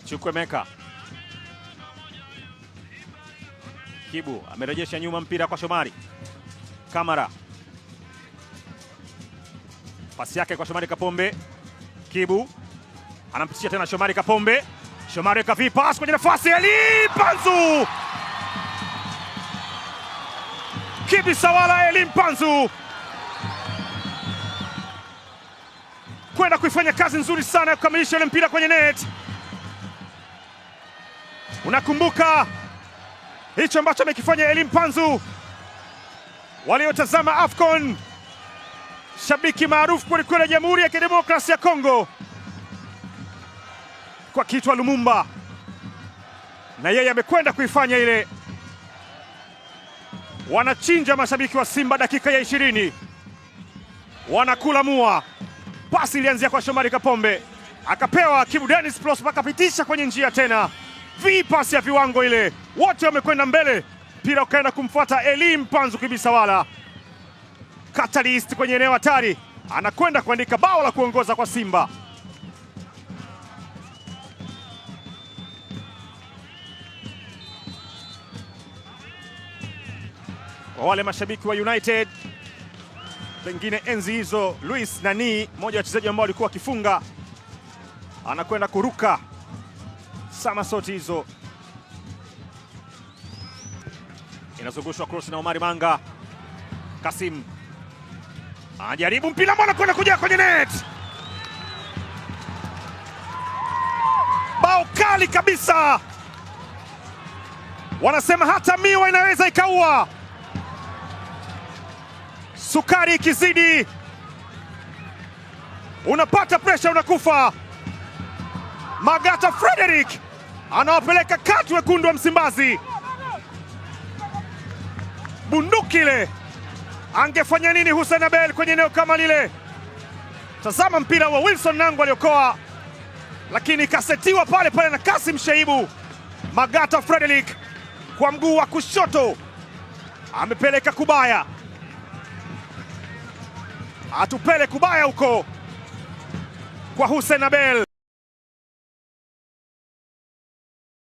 Chukwemeka. Kibu amerejesha nyuma mpira kwa Shomari. Kamara. Pasi yake kwa Shomari Kapombe. Kibu anampitia tena Shomari Kapombe. Shomari kavi pass kwenye nafasi Elie Mpanzu. Kibisawala Elie Mpanzu kwenda kuifanya kazi nzuri sana ya kukamilisha ile mpira kwenye net. Unakumbuka hicho ambacho amekifanya Elie Mpanzu, waliotazama AFCON, shabiki maarufu kwelikweli ya Jamhuri ya Kidemokrasia ya Kongo kwa kitwa Lumumba, na yeye amekwenda kuifanya ile. Wanachinja mashabiki wa Simba dakika ya 20, wanakula mua. Pasi ilianzia kwa Shomari Kapombe, akapewa Kibu Denis Prosper, akapitisha kwenye njia tena. Pasi ya viwango ile, wote wamekwenda mbele, mpira ukaenda kumfuata Elie Mpanzu Kibisawala. Catalyst kwenye eneo hatari, anakwenda kuandika bao la kuongoza kwa Simba. Kwa wale mashabiki wa United, pengine enzi hizo, Luis Nani, mmoja wa wachezaji ambao walikuwa wakifunga, anakwenda kuruka samasoti hizo. Inazungushwa cross na Omari Manga. Kasim anajaribu mpira mbona kwenda kuja kwenye net. Bao kali kabisa. Wanasema hata miwa inaweza ikaua. Sukari ikizidi unapata pressure, unakufa. Magata Frederick anawapeleka kati wekundu wa Msimbazi. Bunduki ile, angefanya nini Hussein Abel kwenye eneo kama lile? Tazama mpira wa Wilson Nangu aliokoa, lakini kasetiwa pale pale na Kasim Shaibu. Magata Frederick kwa mguu wa kushoto amepeleka kubaya, atupele kubaya huko kwa Hussein Abel.